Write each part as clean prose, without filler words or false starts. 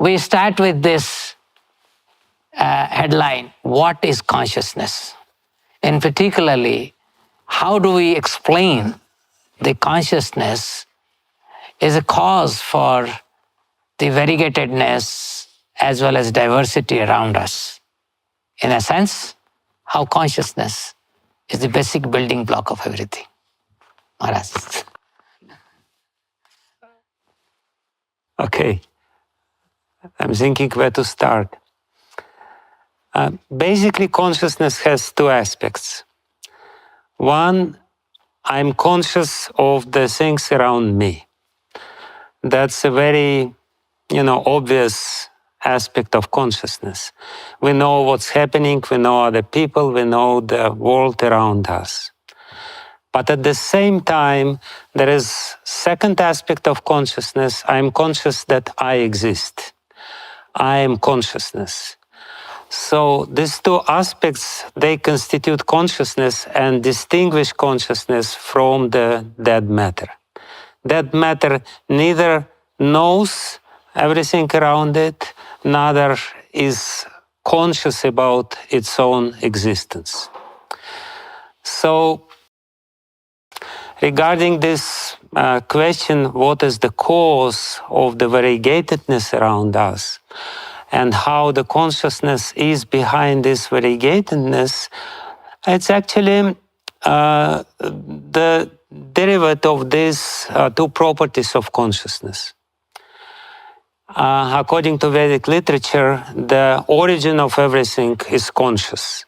we start with this headline, what is consciousness? And particularly, how do we explain the consciousness is a cause for the variegatedness as well as diversity around us. In a sense, how consciousness is the basic building block of everything. Maharaj. Okay, I'm thinking where to start. Basically, consciousness has two aspects. One, I'm conscious of the things around me. That's a very, obvious aspect of consciousness. We know what's happening, we know other people, we know the world around us. But at the same time, there is second aspect of consciousness. I'm conscious that I exist. I am consciousness. So these two aspects, they constitute consciousness and distinguish consciousness from the dead matter. Dead matter neither knows everything around it, neither is conscious about its own existence. So, regarding this question, what is the cause of the variegatedness around us, and how the consciousness is behind this variegatedness, it's actually the derivative of these two properties of consciousness. According to Vedic literature, the origin of everything is conscious.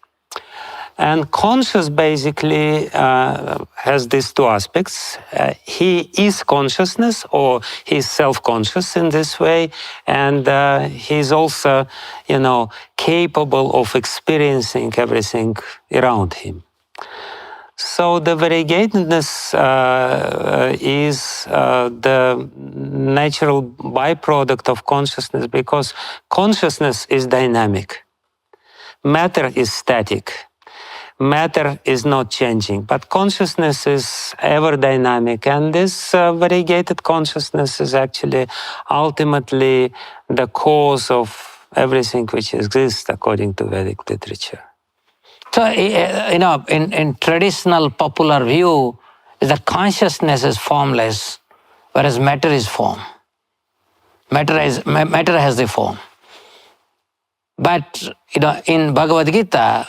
And conscious basically has these two aspects. He is consciousness, or he is self-conscious in this way, and he is also, capable of experiencing everything around him. So the variegatedness is the natural byproduct of consciousness, because consciousness is dynamic. Matter is static. Matter is not changing, but consciousness is ever dynamic, and this variegated consciousness is actually ultimately the cause of everything which exists according to Vedic literature. So, in traditional popular view, the consciousness is formless, whereas matter is form. Matter has the form. But, in Bhagavad Gita,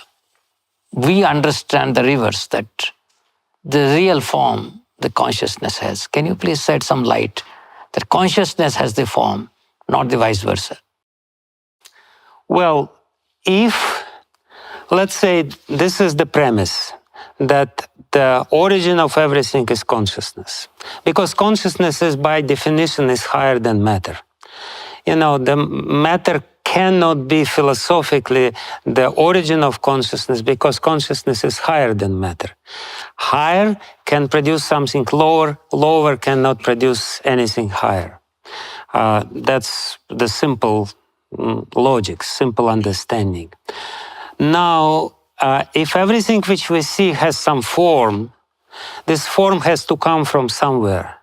we understand the reverse, that the real form the consciousness has. Can you please shed some light that consciousness has the form, not the vice versa? Well, let's say this is the premise, that the origin of everything is consciousness, because consciousness is by definition is higher than matter. The matter cannot be philosophically the origin of consciousness, because consciousness is higher than matter. Higher can produce something lower, lower cannot produce anything higher. That's the simple logic, simple understanding. Now, if everything which we see has some form, this form has to come from somewhere.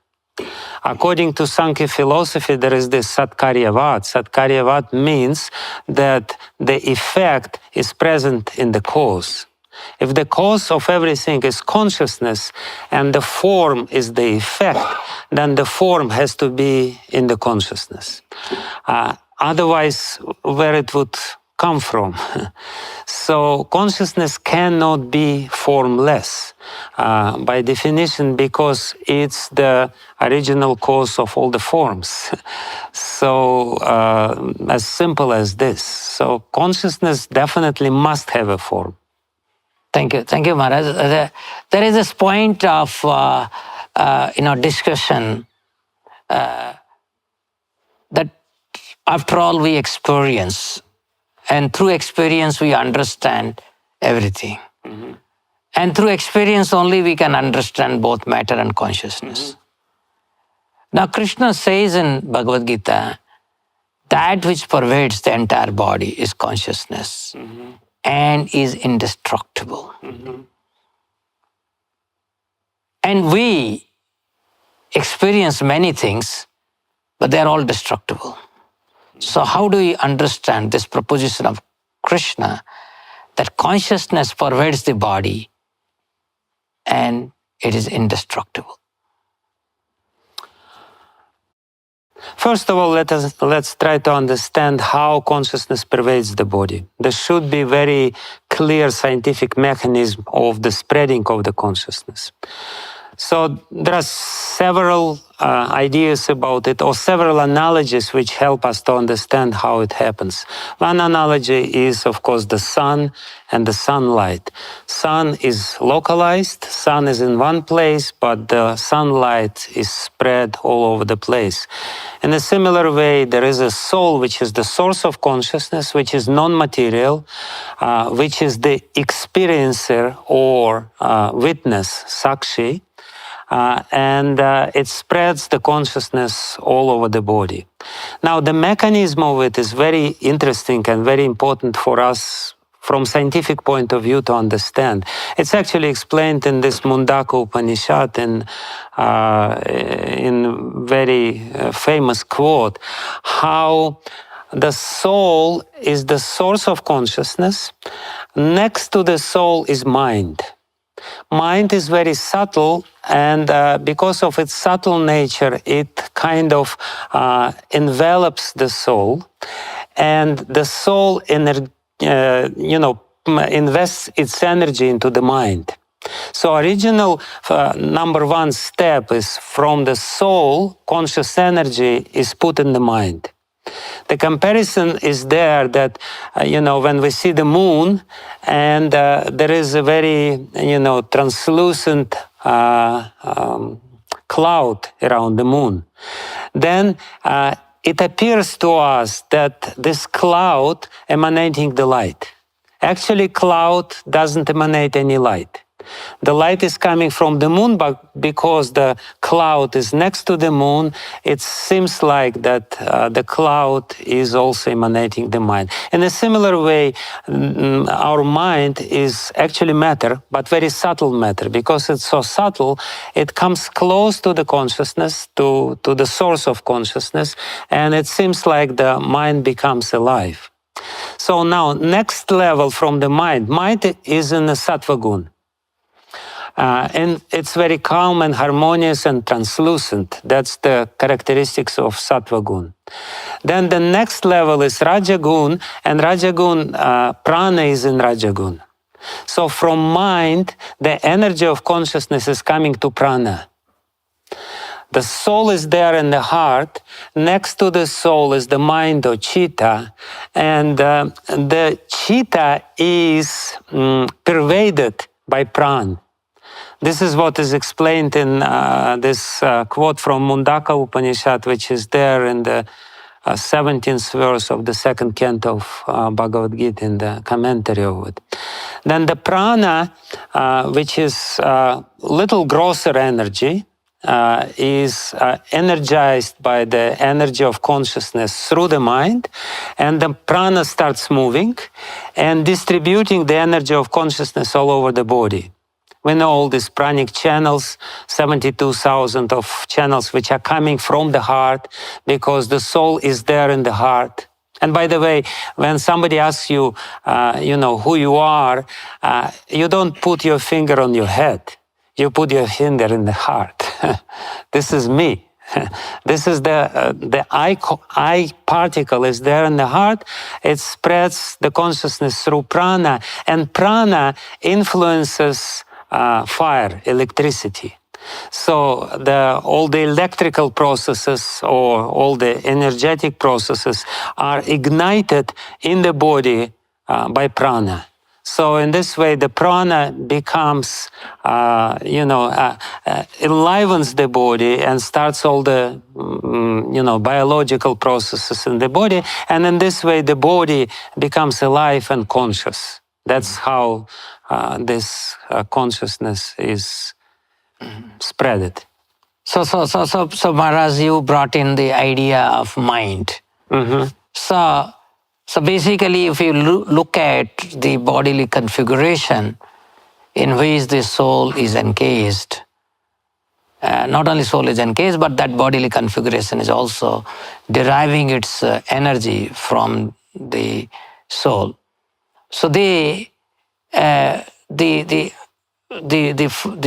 According to Sankhya philosophy, there is this Satkaryavad. Satkaryavad means that the effect is present in the cause. If the cause of everything is consciousness and the form is the effect, then the form has to be in the consciousness. Otherwise, where it would come from? So consciousness cannot be formless by definition, because it's the original cause of all the forms. So as simple as this. So consciousness definitely must have a form. Thank you, Maharaj. There is this point of discussion that after all we experience, and through experience we understand everything. Mm-hmm. And through experience only we can understand both matter and consciousness. Mm-hmm. Now Krishna says in Bhagavad Gita, that which pervades the entire body is consciousness. Mm-hmm. And is indestructible. Mm-hmm. And we experience many things, but they are all destructible. So how do we understand this proposition of Krishna that consciousness pervades the body and it is indestructible? First of all, let's try to understand how consciousness pervades the body. There should be very clear scientific mechanism of the spreading of the consciousness. So there are several ideas about it, or several analogies which help us to understand how it happens. One analogy is, of course, the sun and the sunlight. Sun is localized, sun is in one place, but the sunlight is spread all over the place. In a similar way, there is a soul which is the source of consciousness, which is non-material, which is the experiencer or witness, sakshi, and it spreads the consciousness all over the body. Now, the mechanism of it is very interesting and very important for us from scientific point of view to understand. It's actually explained in this Mundaka Upanishad in very famous quote, how the soul is the source of consciousness. Next to the soul is mind. Mind is very subtle, and because of its subtle nature, it kind of envelops the soul, and the soul invests its energy into the mind. So original number one step is from the soul, conscious energy is put in the mind. The comparison is there that, when we see the moon and there is a very, translucent cloud around the moon, then it appears to us that this cloud emanating the light. Actually, cloud doesn't emanate any light. The light is coming from the moon, but because the cloud is next to the moon, it seems like that the cloud is also emanating the mind. In a similar way, our mind is actually matter, but very subtle matter. Because it's so subtle, it comes close to the consciousness, to the source of consciousness, and it seems like the mind becomes alive. So now, next level from the mind is in the sattva gun. And it's very calm and harmonious and translucent. That's the characteristics of sattva gun. Then the next level is rajagun, and rajagun, prana is in rajagun. So from mind, the energy of consciousness is coming to prana. The soul is there in the heart. Next to the soul is the mind or chitta. And the chitta is pervaded by prana. This is what is explained in this quote from Mundaka Upanishad, which is there in the 17th verse of the second canto of Bhagavad Gita in the commentary of it. Then the prana, which is little grosser energy, is energized by the energy of consciousness through the mind, and the prana starts moving and distributing the energy of consciousness all over the body. We know all these pranic channels, 72,000 of channels which are coming from the heart because the soul is there in the heart. And by the way, when somebody asks you, who you are, you don't put your finger on your head. You put your finger in the heart. This is me. This is the I particle is there in the heart. It spreads the consciousness through prana, and prana influences fire, electricity. So all the electrical processes or all the energetic processes are ignited in the body by prana. So in this way, the prana becomes, enlivens the body and starts all the, biological processes in the body. And in this way, the body becomes alive and conscious. That's how this consciousness is spreaded. So Maharaj, you brought in the idea of mind. Mm-hmm. So basically, if you look at the bodily configuration in which the soul is engaged, not only soul is encased, but that bodily configuration is also deriving its energy from the soul. So the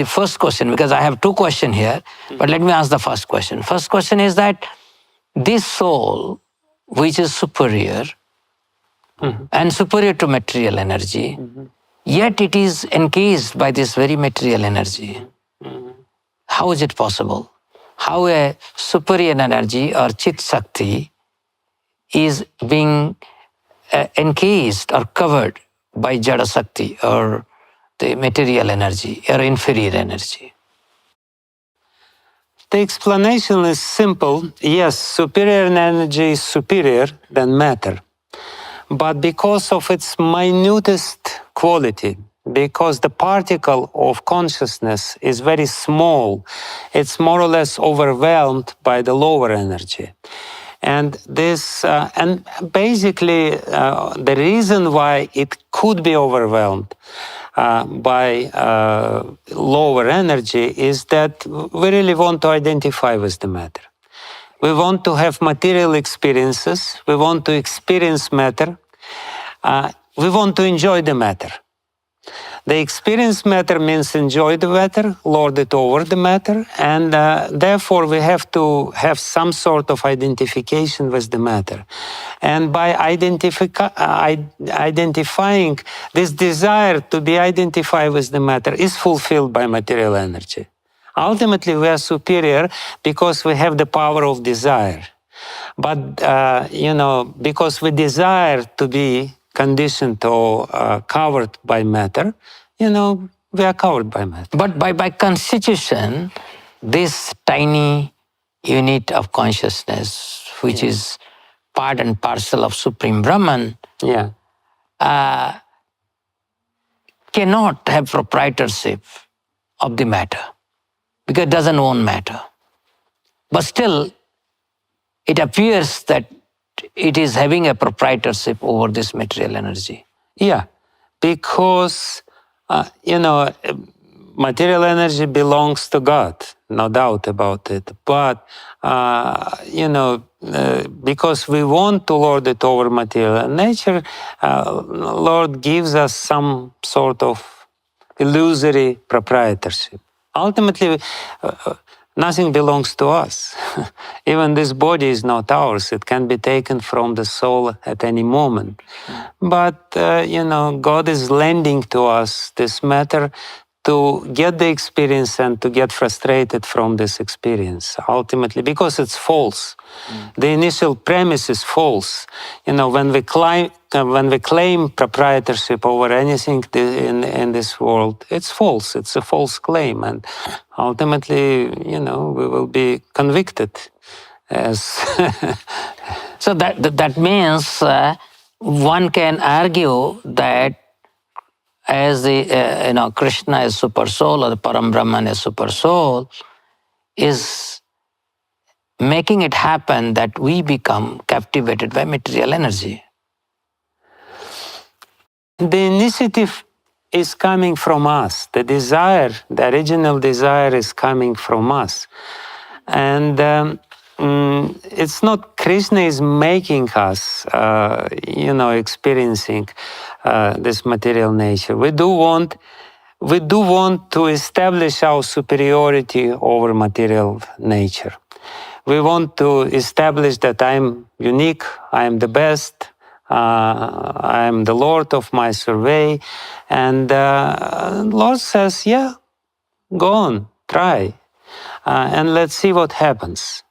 first question, because I have two questions here, but let me ask the first question. First question is that this soul, which is superior and superior to material energy, yet it is encased by this very material energy. How is it possible? How a superior energy or Chit Shakti is being encased or covered by Jada Shakti or the material energy or inferior energy? The explanation is simple. Yes, superior energy is superior than matter. But because of its minutest quality, because the particle of consciousness is very small, it's more or less overwhelmed by the lower energy. And and basically, the reason why it could be overwhelmed by lower energy is that we really want to identify with the matter. We want to have material experiences. We want to experience matter. We want to enjoy the matter. The experience matter means enjoy the matter, lord it over the matter, and therefore we have to have some sort of identification with the matter. And by identifying, this desire to be identified with the matter is fulfilled by material energy. Ultimately, we are superior because we have the power of desire. But, because we desire to be conditioned or covered by matter, we are covered by matter. But by constitution, this tiny unit of consciousness, which is part and parcel of Supreme Brahman, cannot have proprietorship of the matter because it doesn't own matter. But still, it appears that it is having a proprietorship over this material energy. Yeah, because, material energy belongs to God, no doubt about it. But, because we want to lord it over material nature, Lord gives us some sort of illusory proprietorship. Ultimately, nothing belongs to us. Even this body is not ours. It can be taken from the soul at any moment. But, God is lending to us this matter to get the experience and to get frustrated from this experience, ultimately, because it's false. The initial premise is false. When we claim proprietorship over anything in this world, it's false. It's a false claim. And ultimately, we will be convicted as... So that means one can argue that as the Krishna is super soul or the Param Brahman is super soul, is making it happen that we become captivated by material energy. The initiative is coming from us. The desire, the original desire is coming from us. And it's not Krishna is making us, experiencing this material nature. We do want to establish our superiority over material nature. We want to establish that I'm unique, I'm the best, I'm the Lord of my survey. And Lord says, yeah, go on, try, and let's see what happens.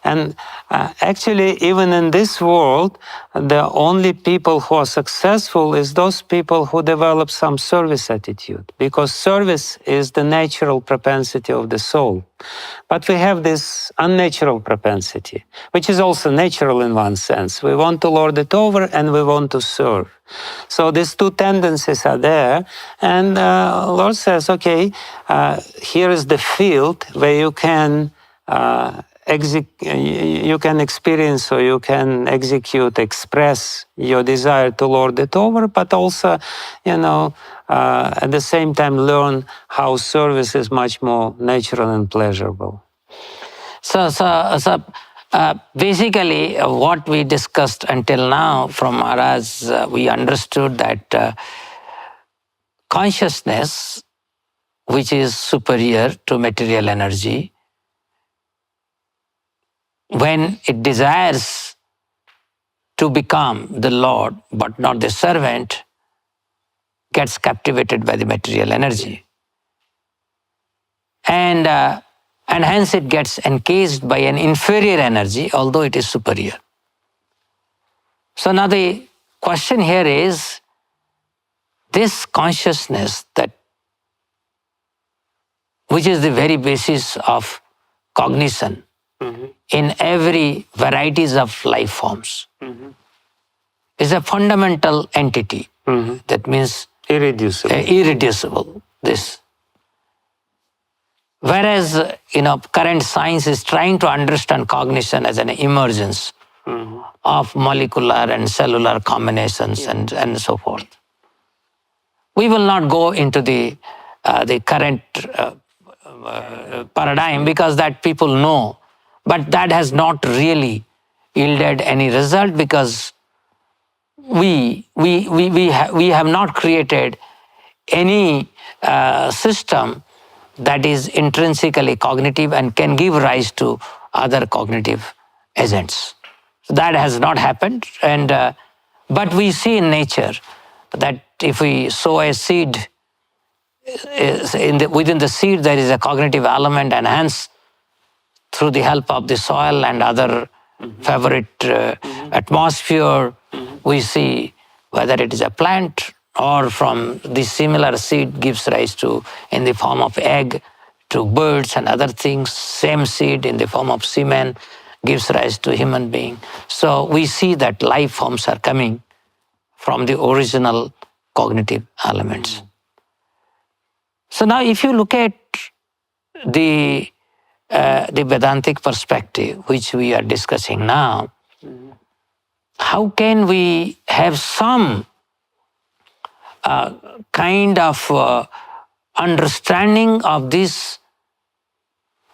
And actually, even in this world, the only people who are successful is those people who develop some service attitude, because service is the natural propensity of the soul. But we have this unnatural propensity, which is also natural in one sense. We want to lord it over and we want to serve. So these two tendencies are there. And Lord says, okay, here is the field where you can you can experience or you can execute, express your desire to lord it over, but also, at the same time learn how service is much more natural and pleasurable. So basically, what we discussed until now from Maharaj, we understood that consciousness, which is superior to material energy, when it desires to become the Lord but not the servant, gets captivated by the material energy. And hence it gets encased by an inferior energy, although it is superior. So now the question here is, this consciousness which is the very basis of cognition in every varieties of life forms, is a fundamental entity. That means irreducible. This. Whereas, current science is trying to understand cognition as an emergence of molecular and cellular combinations and so forth. We will not go into the current paradigm because that people know, but that has not really yielded any result because we have not created any system that is intrinsically cognitive and can give rise to other cognitive agents. That has not happened, but we see in nature that if we sow a seed, within the seed there is a cognitive element, and hence through the help of the soil and other favorite atmosphere, we see whether it is a plant or from the similar seed gives rise to, in the form of egg, to birds and other things. Same seed in the form of semen gives rise to human being. So we see that life forms are coming from the original cognitive elements. So now if you look at the Vedantic perspective, which we are discussing now, how can we have some kind of understanding of this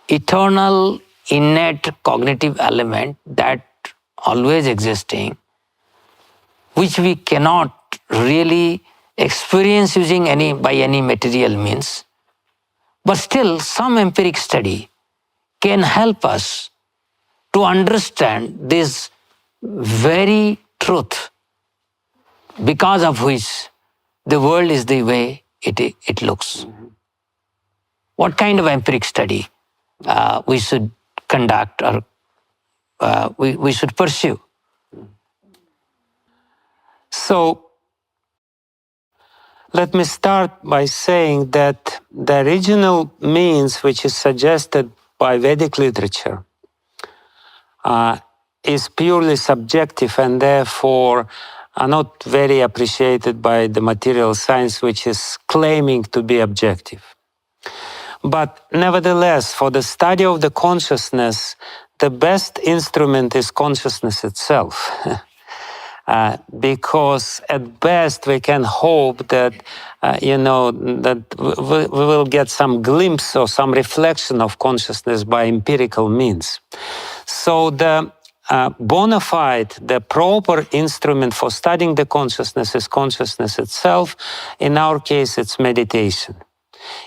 eternal, innate cognitive element that always existing, which we cannot really experience using by any material means, but still some empiric study can help us to understand this very truth, because of which the world is the way it looks. What kind of empiric study we should conduct or we should pursue? So let me start by saying that the original means which is suggested by Vedic literature is purely subjective and therefore are not very appreciated by the material science, which is claiming to be objective. But nevertheless, for the study of the consciousness, the best instrument is consciousness itself. Because at best we can hope that, that we will get some glimpse or some reflection of consciousness by empirical means. So the bona fide, the proper instrument for studying the consciousness is consciousness itself. In our case, it's meditation.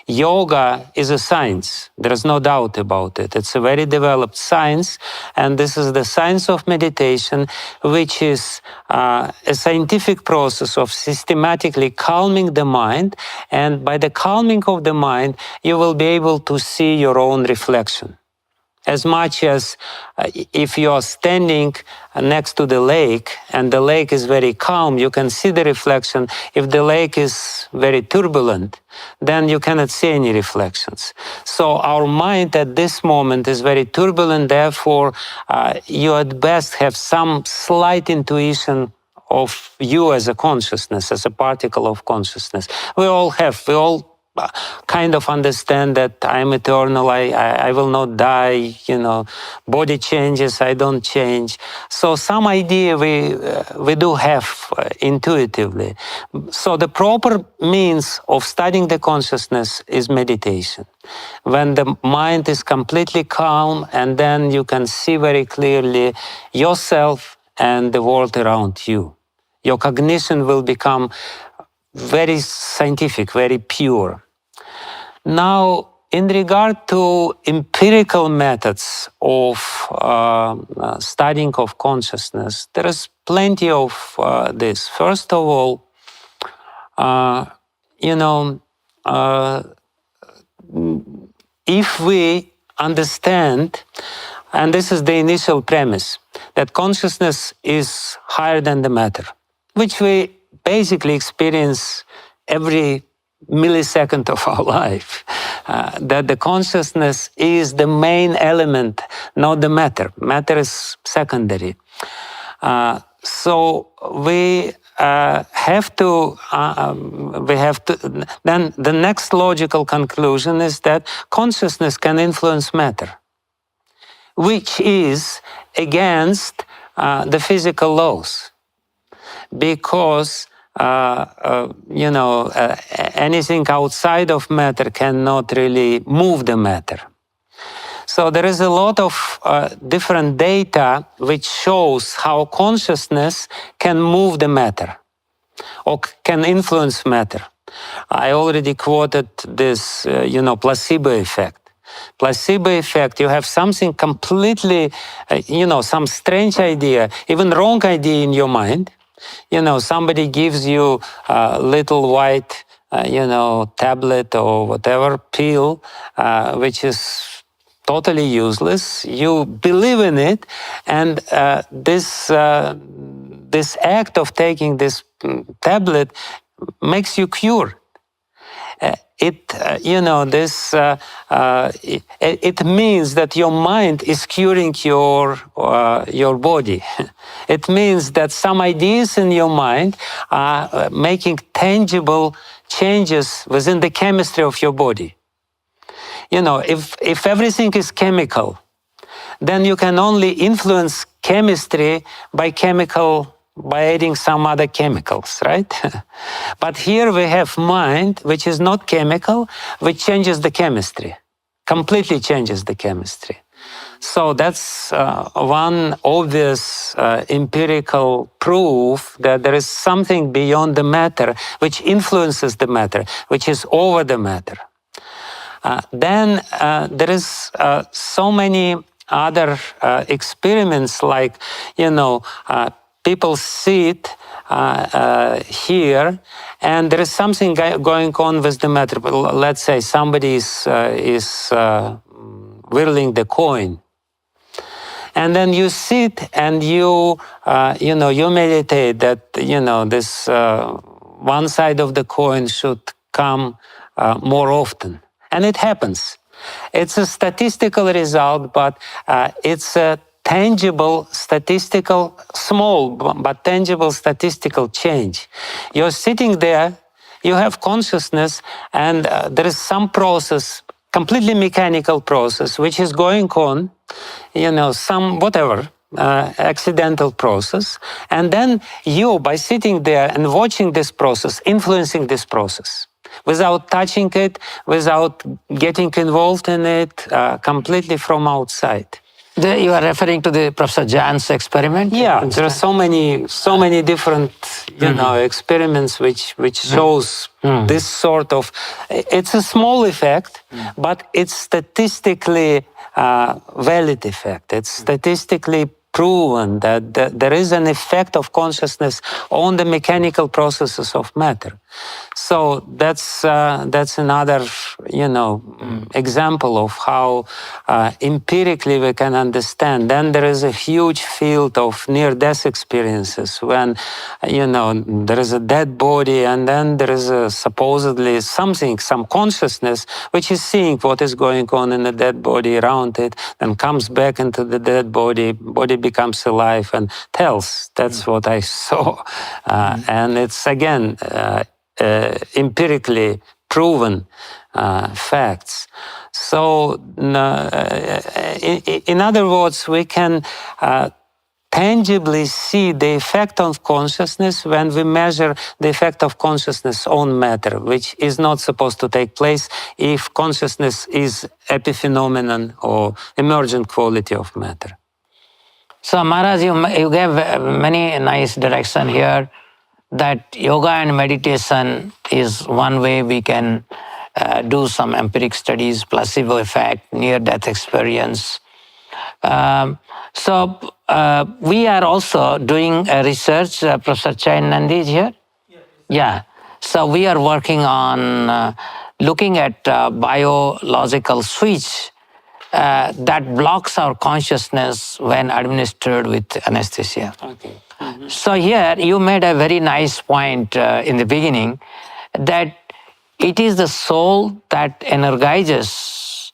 Yoga is a science, there is no doubt about it. It's a very developed science, and this is the science of meditation, which is a scientific process of systematically calming the mind, and by the calming of the mind, you will be able to see your own reflection. As much as if you are standing next to the lake and the lake is very calm, you can see the reflection. If the lake is very turbulent, then you cannot see any reflections. So our mind at this moment is very turbulent, therefore you at best have some slight intuition of you as a consciousness, as a particle of consciousness. We all kind of understand that I'm eternal, I will not die, body changes, I don't change. So some idea we do have intuitively. So the proper means of studying the consciousness is meditation. When the mind is completely calm, and then you can see very clearly yourself and the world around you. Your cognition will become very scientific, very pure. Now, in regard to empirical methods of studying of consciousness, there is plenty of this. First of all, if we understand, and this is the initial premise, that consciousness is higher than the matter, which we basically experience every millisecond of our life, that the consciousness is the main element, not the matter. Matter is secondary. So we have to. Then the next logical conclusion is that consciousness can influence matter, which is against the physical laws, because anything outside of matter cannot really move the matter. So there is a lot of different data which shows how consciousness can move the matter or can influence matter. I already quoted this, placebo effect. Placebo effect, you have something completely, some strange idea, even wrong idea in your mind. Somebody gives you a little white, tablet or whatever, pill, which is totally useless. You believe in it, and this act of taking this tablet makes you cured. It means that your mind is curing your body. It means that some ideas in your mind are making tangible changes within the chemistry of your body. If everything is chemical, then you can only influence chemistry by adding some other chemicals, right? But here we have mind, which is not chemical, which changes the chemistry, completely changes the chemistry. So that's one obvious empirical proof that there is something beyond the matter which influences the matter, which is over the matter. Then there is so many other experiments, like, people sit here, and there is something going on with the matter. Let's say somebody is whirling the coin, and then you sit and you meditate that this one side of the coin should come more often. And it happens. It's a statistical result, but it's a tangible statistical, small but tangible statistical change. You're sitting there, you have consciousness, and there is some process, completely mechanical process, which is going on, some whatever, accidental process. And then you, by sitting there and watching this process, influencing this process, without touching it, without getting involved in it, completely from outside. You are referring to the Professor Jan's experiment? Yeah, there are so many different, experiments which shows this sort of. It's a small effect, but it's statistically valid effect. It's statistically proven that there is an effect of consciousness on the mechanical processes of matter. So that's another example of how empirically we can understand. Then there is a huge field of near-death experiences when there is a dead body, and then there is supposedly some consciousness which is seeing what is going on in the dead body around it, and comes back into the dead body becomes alive and tells. That's what I saw, and it's again empirically proven facts. So, in other words, we can tangibly see the effect of consciousness when we measure the effect of consciousness on matter, which is not supposed to take place if consciousness is epiphenomenon or emergent quality of matter. So Maharaj, you gave many nice direction here that yoga and meditation is one way we can do some empiric studies, placebo effect, near-death experience. So we are also doing a research. Professor Chain Nandi is here? Yeah. So we are working on looking at biological switch that blocks our consciousness when administered with anesthesia. Okay. So here you made a very nice point in the beginning that it is the soul that energizes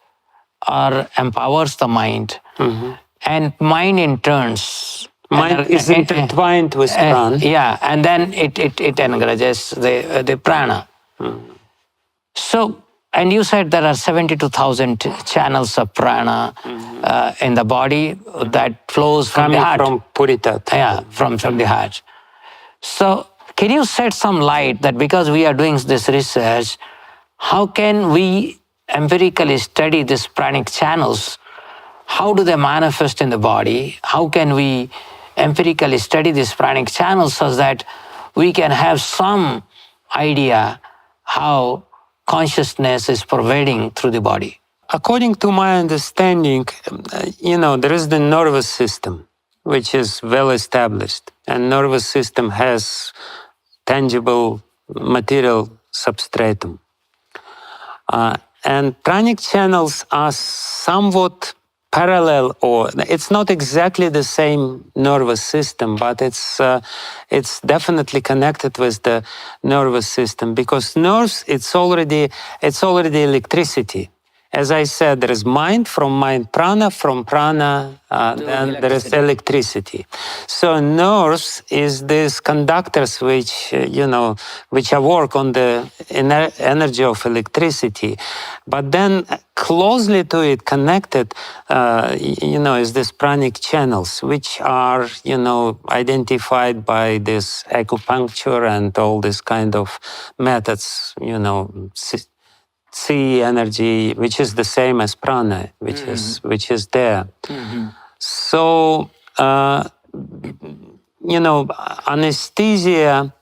or empowers the mind, and mind in turns. Mind is intertwined with prana. Yeah, and then it energizes the prana. So, and you said there are 72,000 channels of prana in the body that flows from the heart. From Puritat. Yeah, from the heart. So, can you shed some light that because we are doing this research, how can we empirically study these pranic channels? How do they manifest in the body? How can we empirically study these pranic channels so that we can have some idea how consciousness is pervading through the body? According to my understanding, there is the nervous system, which is well established, and nervous system has tangible material substratum. And pranic channels are somewhat parallel, or it's not exactly the same nervous system, but it's definitely connected with the nervous system, because nerves, it's already electricity. As I said, there is mind, from mind prana, from prana then there is electricity. So nerves is these conductors which which work on the energy of electricity, but then closely to it connected is this pranic channels, which are identified by this acupuncture and all this kind of methods, Chi energy, which is the same as prana, which is there. So anesthesia,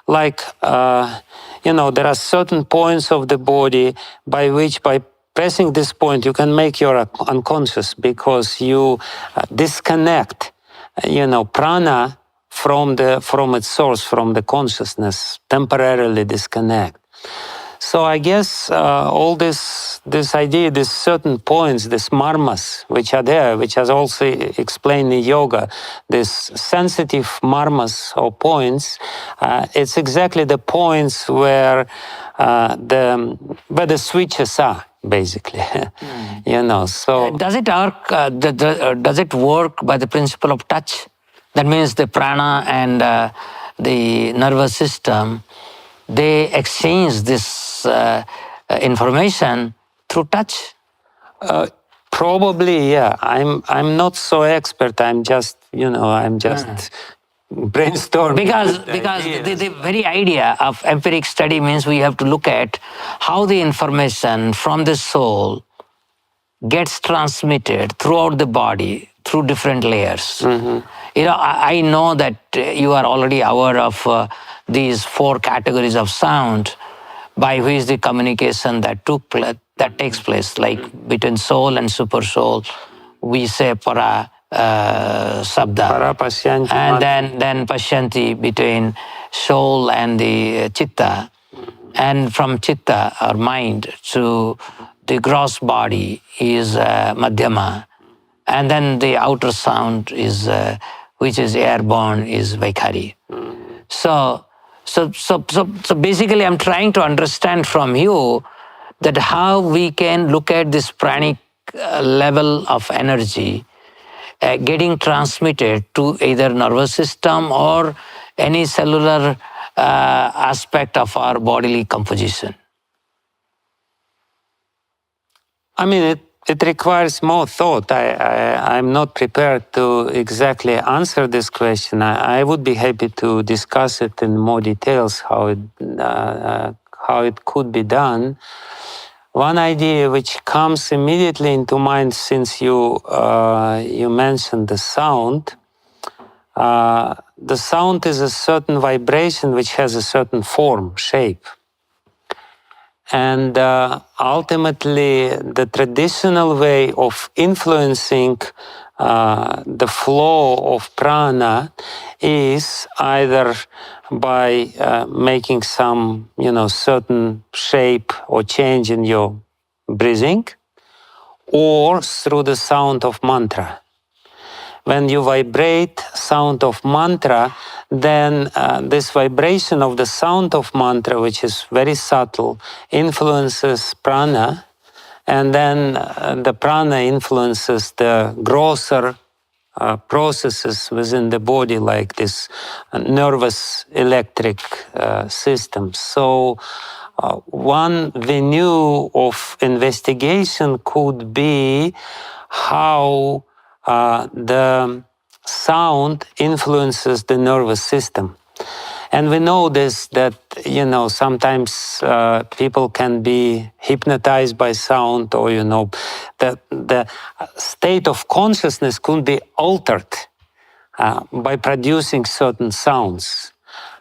like there are certain points of the body by pressing this point you can make your unconscious, because you disconnect prana from its source, from the consciousness, temporarily disconnect. So I guess all this idea, these certain points, these marmas, which are there, which is also explained in yoga, these sensitive marmas or points, it's exactly the points where the switches are, basically. So does it work by the principle of touch? That means the prana and the nervous system, they exchange this information through touch? Probably, yeah. I'm not so expert. I'm just brainstorming. Because the very idea of empiric study means we have to look at how the information from the soul gets transmitted throughout the body through different layers. I know that you are already aware of these 4 categories of sound by which the communication that takes place, like between soul and super soul. We say para sabda, Para pasyanti, and then pashyanti between soul and the chitta, and from chitta or mind to the gross body is madhyama, and then the outer sound is which is airborne is vaikhari. So basically I'm trying to understand from you that how we can look at this pranic level of energy getting transmitted to either nervous system or any cellular aspect of our bodily composition. I mean, it requires more thought. I'm not prepared to exactly answer this question. I would be happy to discuss it in more details, how it could be done. One idea which comes immediately into mind, since you mentioned the sound. The sound is a certain vibration which has a certain form, shape. And ultimately, the traditional way of influencing the flow of prana is either by making some, certain shape or change in your breathing, or through the sound of mantra. When you vibrate sound of mantra, then this vibration of the sound of mantra, which is very subtle, influences prana, and then the prana influences the grosser processes within the body, like this nervous electric system. So one venue of investigation could be how the sound influences the nervous system. And we know this, that, sometimes people can be hypnotized by sound, or, the state of consciousness could be altered by producing certain sounds.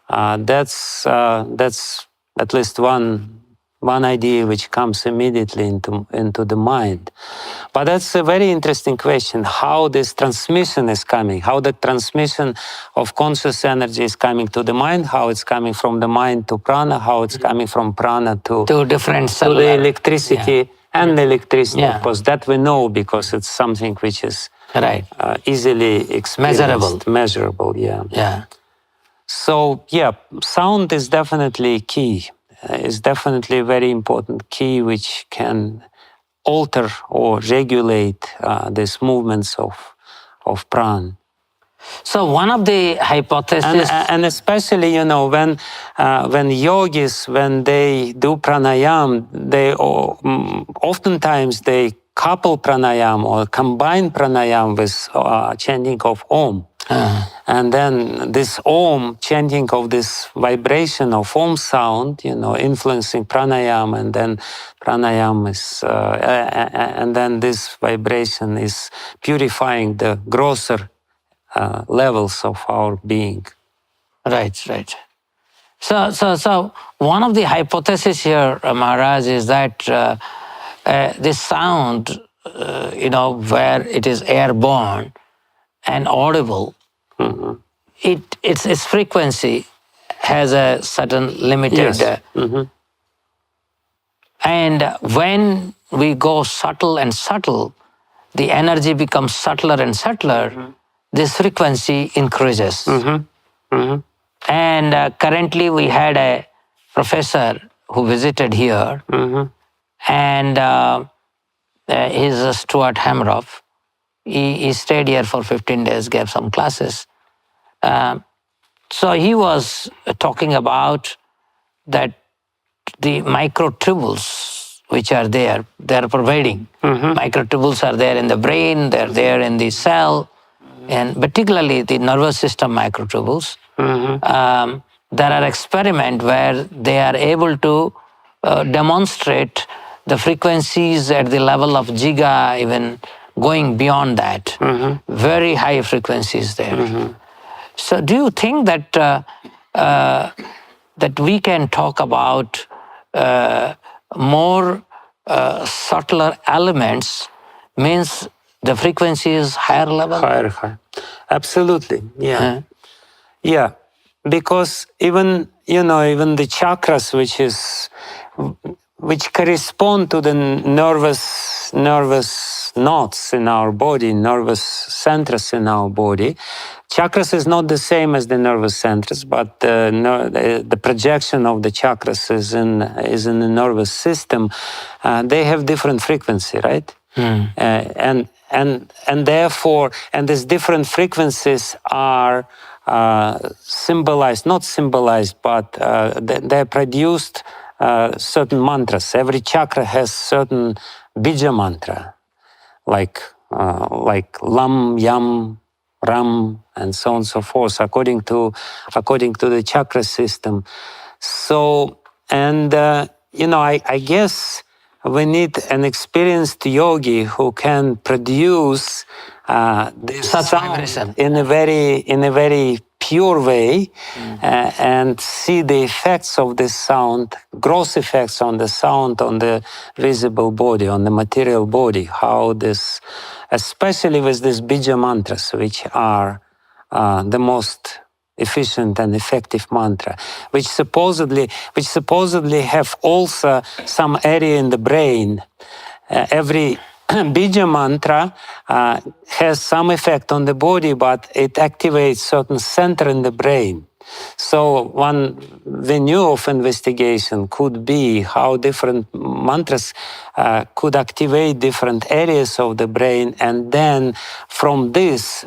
That's at least one idea which comes immediately into the mind. But that's a very interesting question, how this transmission is coming, how the transmission of conscious energy is coming to the mind, how it's coming from the mind to prana, how it's coming from prana to different cellular, to the electricity and the electricity, Yeah. of course. That we know because it's something which is right, easily experienced, measurable, yeah. So, sound is definitely key. It's definitely a very important key which can alter or regulate these movements of prana. So one of the hypotheses, and especially, when yogis, when they do pranayam, they oftentimes they couple pranayam or combine pranayam with chanting of Om. And then this Om, chanting of this vibration of Om sound, influencing pranayam, and then pranayam is, and then this vibration is purifying the grosser levels of our being. Right. So one of the hypotheses here, Maharaj, is that this sound, where it is airborne and audible, its frequency has a certain limited. Yes. And when we go subtle and subtle, the energy becomes subtler and subtler. This frequency increases. And currently we had a professor who visited here, and he's Stuart Hamroff. He stayed here for 15 days, gave some classes. So he was talking about that the microtubules which are there, they're pervading. Microtubules are there in the brain, they're there in the cell, and particularly the nervous system microtubules. There are experiments where they are able to demonstrate the frequencies at the level of giga, even going beyond that. Very high frequencies there. So do you think that that we can talk about more subtler elements, means the frequency is higher level? Higher. Absolutely, yeah. Because even the chakras, which correspond to the nervous knots in our body, nervous centers in our body. Chakras is not the same as the nervous centers, but the projection of the chakras is in the nervous system. They have different frequency, right? And therefore, these different frequencies are not symbolized, but they're produced certain mantras. Every chakra has certain bija mantra, like lam, yam, ram, and so on and so forth, according to the chakra system. So, and I guess we need an experienced yogi who can produce this Such sound vibration. in a very pure way, and see the effects of this sound, gross effects on the sound, on the visible body, on the material body, how this, especially with these bija mantras, which are the most efficient and effective mantra, which supposedly have also some area in the brain. Every bija mantra has some effect on the body, but it activates certain center in the brain. So one venue of investigation could be how different mantras could activate different areas of the brain, and then from this,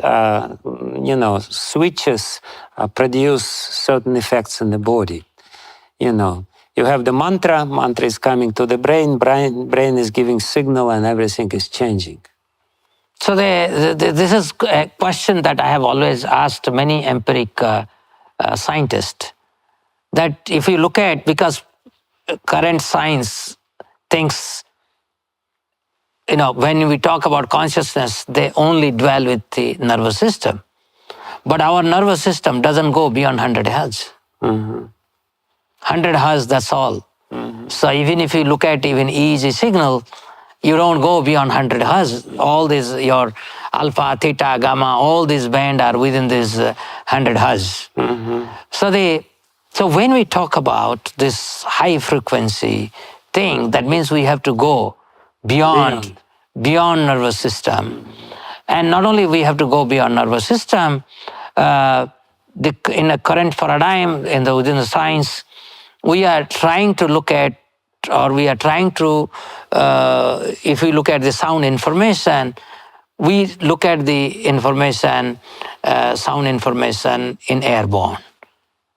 switches produce certain effects in the body. You have the mantra is coming to the brain is giving signal, and everything is changing. So this is a question that I have always asked many empiric scientists, that if you look at, because current science thinks, when we talk about consciousness, they only dwell with the nervous system. But our nervous system doesn't go beyond 100 hertz. 100 hertz, that's all. So even if you look at even EEG signal, you don't go beyond 100 hertz. All these, your alpha, theta, gamma, all these bands are within this 100 hertz. So when we talk about this high frequency thing, that means we have to go beyond nervous system. And not only we have to go beyond nervous system, in a current paradigm within the science, we are trying to look at, or we are trying to, if we look at the sound information, we look at the information, sound information in airborne.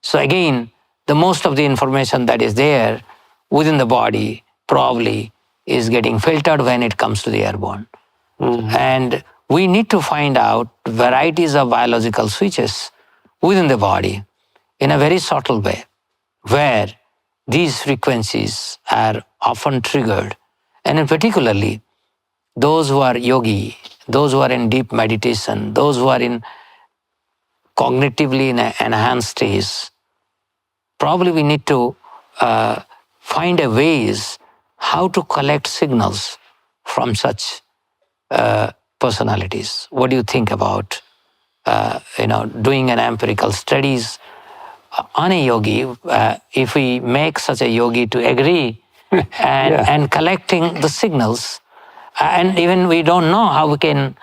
So again, the most of the information that is there within the body probably is getting filtered when it comes to the airborne. And we need to find out varieties of biological switches within the body in a very subtle way, where these frequencies are often triggered. And in particularly, those who are yogi, those who are in deep meditation, those who are in cognitively enhanced states, probably we need to find a ways how to collect signals from such personalities. What do you think about doing an empirical studies on a yogi? If we make such a yogi to agree and collecting the signals, and even we don't know how we can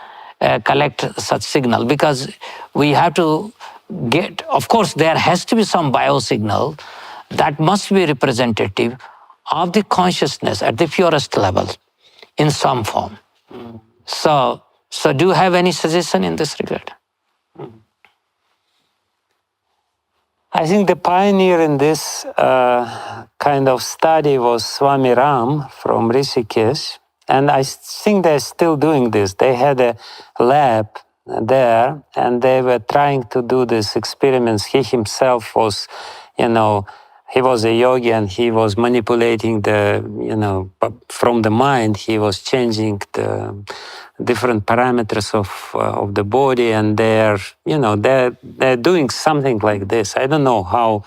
collect such signal, because we have to get, of course, there has to be some biosignal that must be representative of the consciousness at the purest level in some form. So do you have any suggestion in this regard? I think the pioneer in this kind of study was Swami Ram from Rishikesh. And I think they're still doing this. They had a lab there, and they were trying to do these experiments. He himself was, he was a yogi, and he was manipulating from the mind, he was changing the different parameters of the body, and they're doing something like this. I don't know how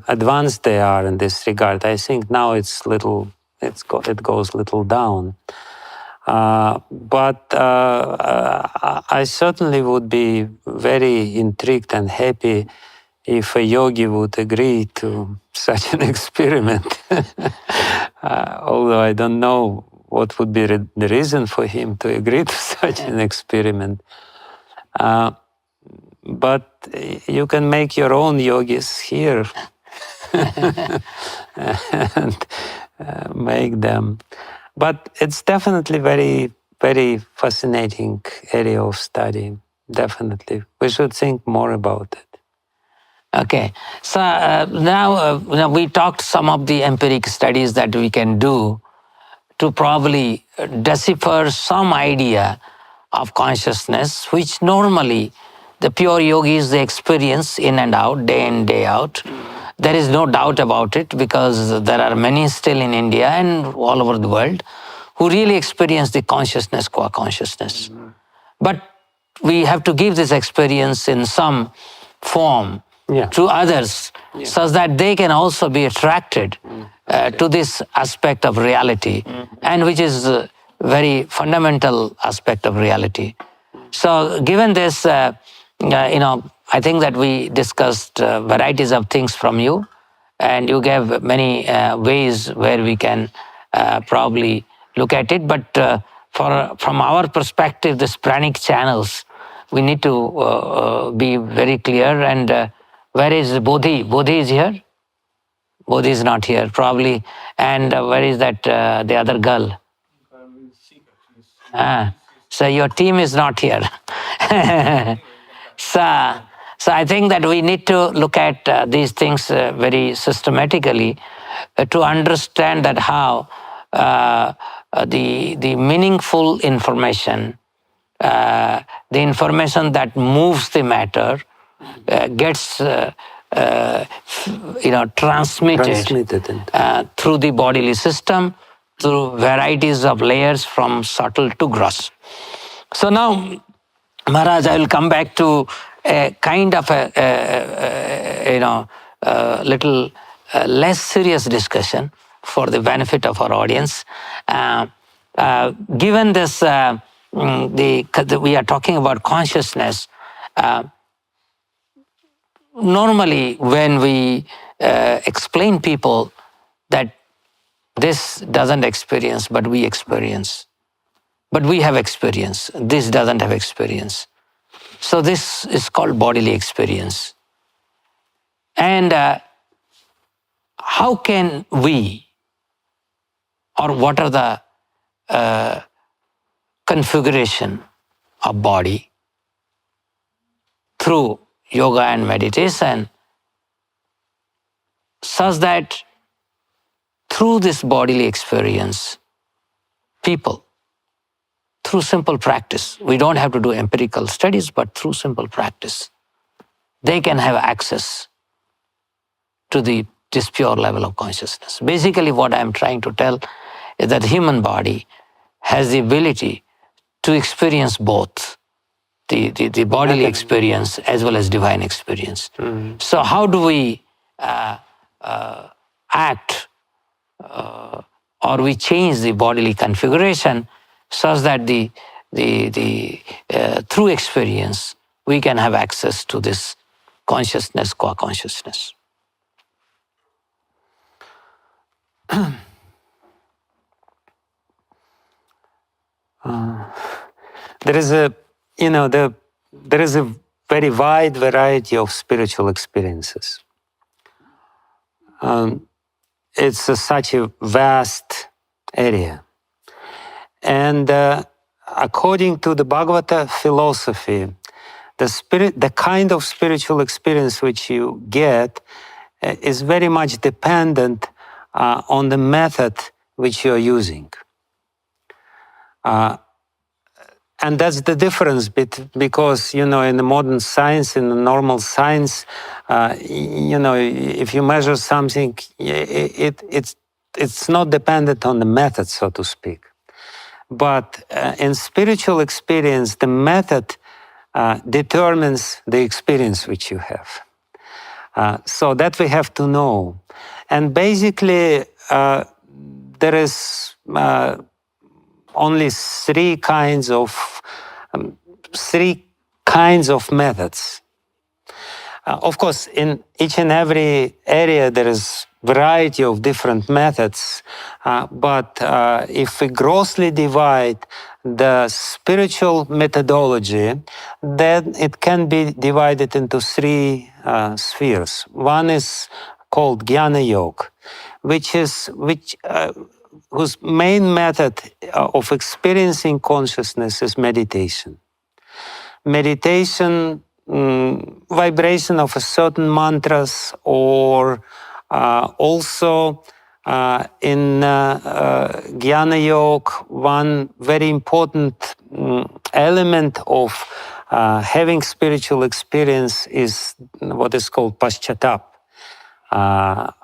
advanced they are in this regard. I think now it goes little down. But I certainly would be very intrigued and happy if a yogi would agree to such an experiment. Although I don't know what would be the reason for him to agree to such an experiment. But you can make your own yogis here and make them. But it's definitely very, very fascinating area of study. Definitely. We should think more about it. Okay. So now we talked some of the empiric studies that we can do to probably decipher some idea of consciousness, which normally the pure yogis, they experience in and out, day in, day out. There is no doubt about it, because there are many still in India and all over the world who really experience the consciousness, qua consciousness. But we have to give this experience in some form to others, such that they can also be attracted to this aspect of reality, and which is a very fundamental aspect of reality. So given this, I think that we discussed varieties of things from you, and you gave many ways where we can probably look at it. But from our perspective, this pranic channels, we need to be very clear. And where is Bodhi? Bodhi is here? Bodhi is not here, probably. And where is that the other girl? So your team is not here. So I think that we need to look at these things very systematically to understand that how the meaningful information, the information that moves the matter, gets transmitted through the bodily system, through varieties of layers from subtle to gross. So now, Maharaj, I will come back to a kind of a little less serious discussion for the benefit of our audience. Given this, we are talking about consciousness. Normally, when we explain people that this doesn't experience, but we experience. But we have experience. This doesn't have experience. So this is called bodily experience. And how can we, or what are the configuration of body through yoga and meditation, such that through this bodily experience, people, through simple practice, we don't have to do empirical studies, but through simple practice, they can have access to this pure level of consciousness. Basically, what I'm trying to tell is that the human body has the ability to experience both the bodily experience as well as divine experience. So how do we act or we change the bodily configuration such that through experience we can have access to this consciousness, qua consciousness? There is a very wide variety of spiritual experiences. It's such a vast area. And according to the Bhagavata philosophy, the kind of spiritual experience which you get is very much dependent on the method which you are using. And that's the difference because, in the modern science, in the normal science, if you measure something, it's not dependent on the method, so to speak. But in spiritual experience, the method determines the experience which you have. So that we have to know. And basically, there is only three kinds of methods. Of course, in each and every area there is variety of different methods, but if we grossly divide the spiritual methodology, then it can be divided into three spheres. One is called Jnana Yoga, whose main method of experiencing consciousness is meditation. Meditation, vibration of a certain mantras, or also in Jnana Yoga, one very important element of having spiritual experience is what is called paschatap.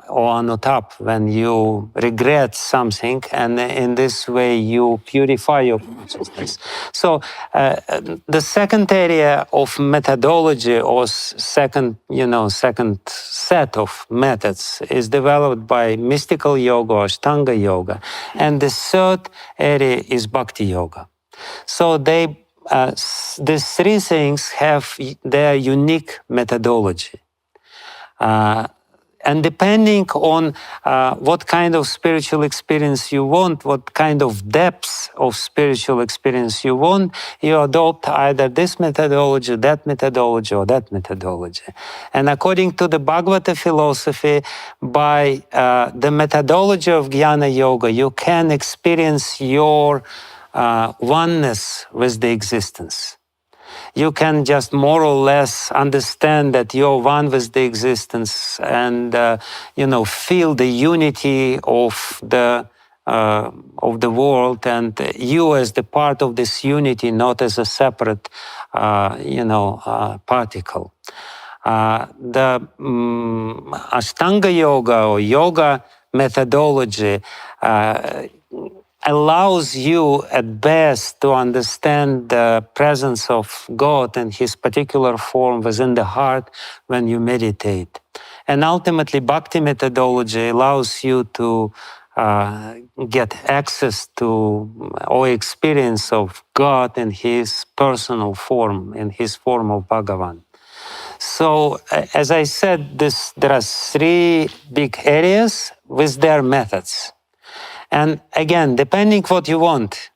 Or anutap, when you regret something, and in this way you purify your consciousness. So the second area of methodology, or second set of methods, is developed by mystical yoga or Ashtanga yoga, and the third area is Bhakti yoga. So these three things have their unique methodology. And depending on what kind of spiritual experience you want, what kind of depth of spiritual experience you want, you adopt either this methodology, that methodology, or that methodology. And according to the Bhagavata philosophy, by the methodology of Jnana Yoga, you can experience your oneness with the existence. You can just more or less understand that you're one with the existence, and feel the unity of the world, and you as the part of this unity, not as a separate particle. The Ashtanga yoga or yoga methodology allows you at best to understand the presence of God and His particular form within the heart when you meditate. And ultimately, Bhakti methodology allows you to get access to or experience of God in His personal form, in His form of Bhagavan. So, as I said, there are three big areas with their methods. And again, depending what you want,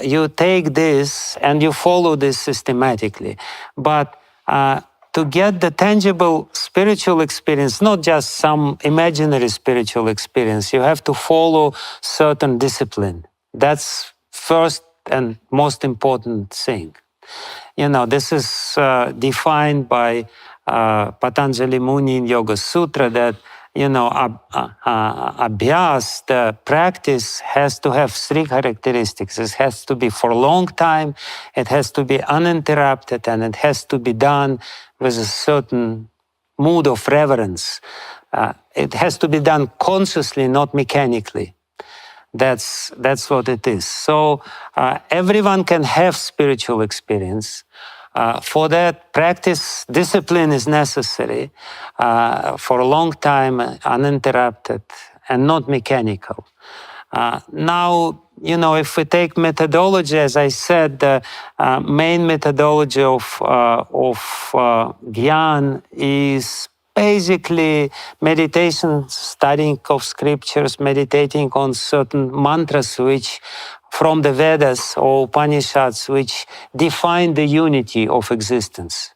you take this and you follow this systematically. But to get the tangible spiritual experience, not just some imaginary spiritual experience, you have to follow certain discipline. That's first and most important thing. This is defined by Patanjali Muni in Yoga Sutra, that abhyas, the practice, has to have three characteristics. It has to be for a long time, it has to be uninterrupted, and it has to be done with a certain mood of reverence. It has to be done consciously, not mechanically. That's what it is. So everyone can have spiritual experience. For that, practice discipline is necessary for a long time, uninterrupted, and not mechanical. Now, if we take methodology, as I said, the main methodology of Gyan is basically meditation, studying of scriptures, meditating on certain mantras which from the Vedas or Upanishads, which define the unity of existence.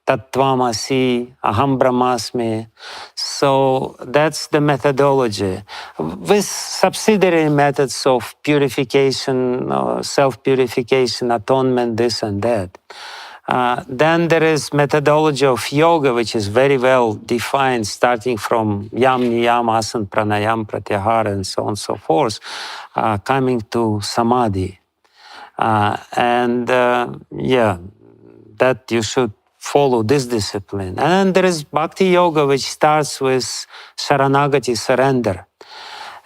Tattvamasi, Aham Brahmasmi. So that's the methodology. With subsidiary methods of purification, self-purification, atonement, this and that. Then there is methodology of yoga, which is very well defined, starting from yam, niyam, asana, pranayam, pratyahara, and so on and so forth, coming to samadhi. That you should follow this discipline. And then there is Bhakti Yoga, which starts with Sharanagati, surrender.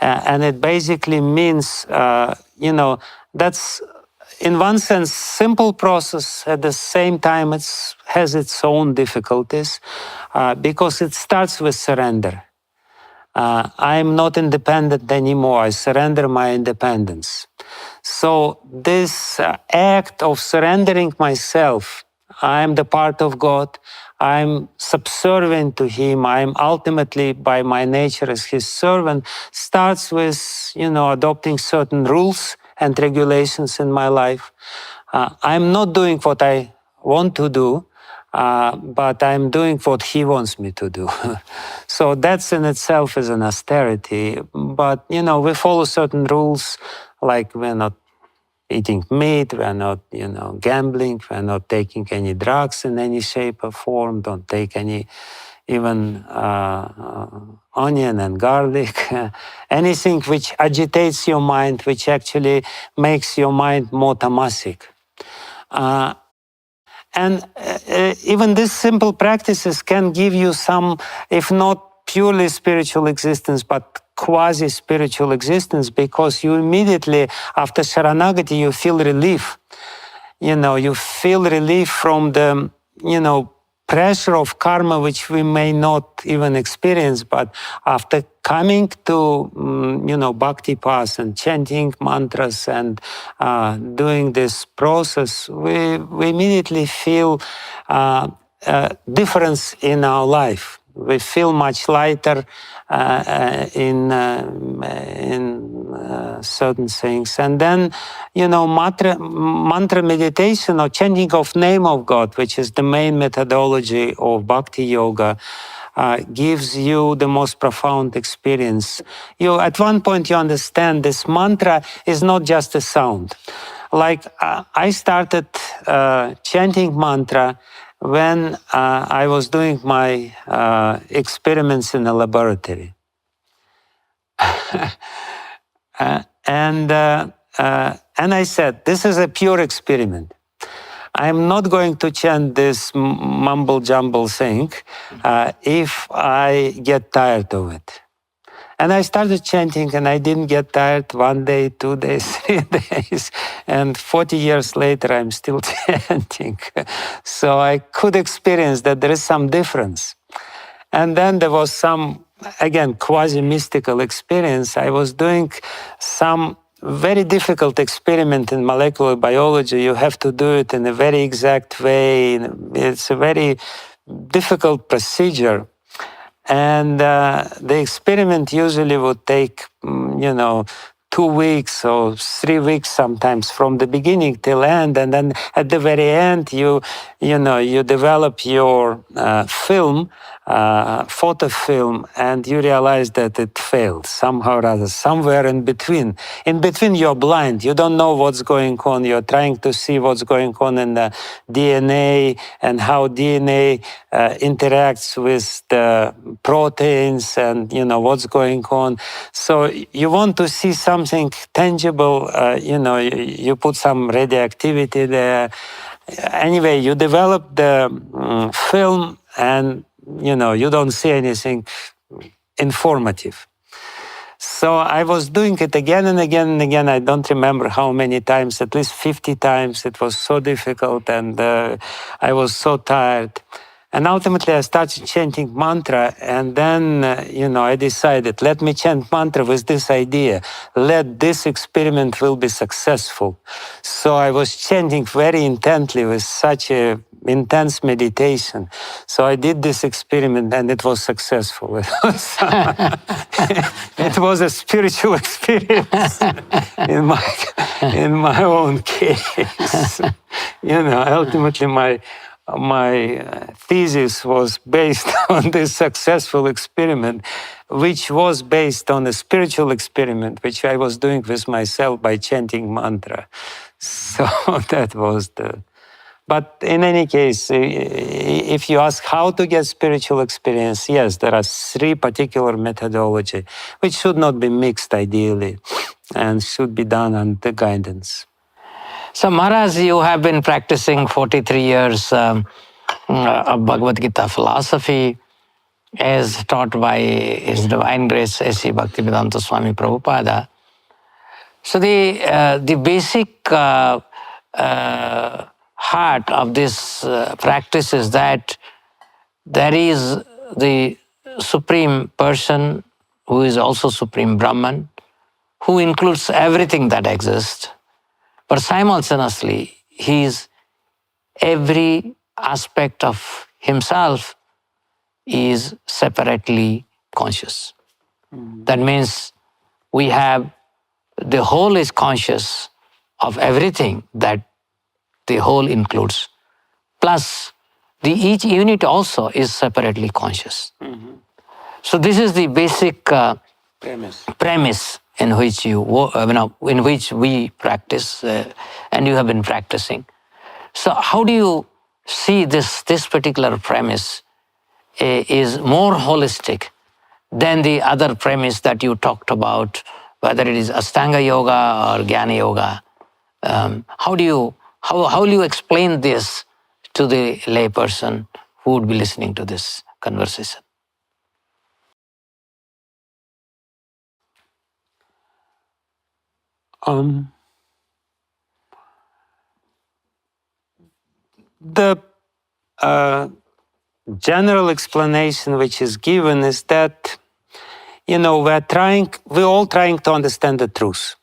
And it basically means, that's in one sense simple process. At the same time, it has its own difficulties because it starts with surrender. I am not independent anymore. I surrender my independence. So this act of surrendering myself, I am the part of God, I'm subservient to Him, I'm ultimately by my nature as His servant, starts with, adopting certain rules and regulations in my life. I'm not doing what I want to do, but I'm doing what He wants me to do. So that's in itself is an austerity. But, we follow certain rules, like we're not eating meat, we're not, gambling, we're not taking any drugs in any shape or form, don't take any, even onion and garlic, anything which agitates your mind, which actually makes your mind more tamasic. And even these simple practices can give you some, if not purely spiritual existence, but quasi-spiritual existence, because you immediately, after Sharanagati, you feel relief. You feel relief from the, pressure of karma, which we may not even experience, but after coming to, bhakti path and chanting mantras and doing this process, we immediately feel difference in our life. We feel much lighter in certain things, and then mantra meditation or chanting of name of God, which is the main methodology of bhakti yoga, gives you the most profound experience. At one point you understand this mantra is not just a sound. Like I started chanting mantra when I was doing my experiments in a laboratory. And I said, this is a pure experiment. I'm not going to chant this mumble jumble thing if I get tired of it. And I started chanting, and I didn't get tired 1 day, 2 days, 3 days. And 40 years later, I'm still chanting. So I could experience that there is some difference. And then there was some, again, quasi-mystical experience. I was doing some very difficult experiment in molecular biology. You have to do it in a very exact way. It's a very difficult procedure. And the experiment usually would take, 2 weeks or 3 weeks sometimes, from the beginning till end. And then at the very end, you develop your film, photo film, and you realize that it failed somehow or other, somewhere in between. In between, you're blind. You don't know what's going on. You're trying to see what's going on in the DNA and how DNA interacts with the proteins and, what's going on. So you want to see something tangible, you put some radioactivity there. Anyway, you develop the film and, you don't see anything informative. So I was doing it again and again and again. I don't remember how many times, at least 50 times. It was so difficult and I was so tired. And ultimately I started chanting mantra, and then, I decided, let me chant mantra with this idea. Let this experiment will be successful. So I was chanting very intently with such a intense meditation. So I did this experiment and it was successful. It was a spiritual experience in my own case. Ultimately my thesis was based on this successful experiment, which was based on a spiritual experiment, which I was doing with myself by chanting mantra. So that was the... But in any case, if you ask how to get spiritual experience, yes, there are 3 particular methodology, which should not be mixed ideally, and should be done under guidance. So Maharaj, you have been practicing 43 years of Bhagavad Gita philosophy as taught by His Divine Grace A.C. Bhaktivedanta Swami Prabhupada. So the basic heart of this practice is that there is the Supreme Person who is also Supreme Brahman, who includes everything that exists, but simultaneously he is every aspect of himself is separately conscious. That means we have the whole is conscious of everything that the whole includes. Plus, each unit also is separately conscious. So this is the basic premise in which in which we practice, and you have been practicing. So how do you see this particular premise is more holistic than the other premise that you talked about, whether it is Astanga Yoga or Jnana Yoga. How will you explain this to the layperson who would be listening to this conversation? The general explanation which is given is that, we're all trying to understand the truth.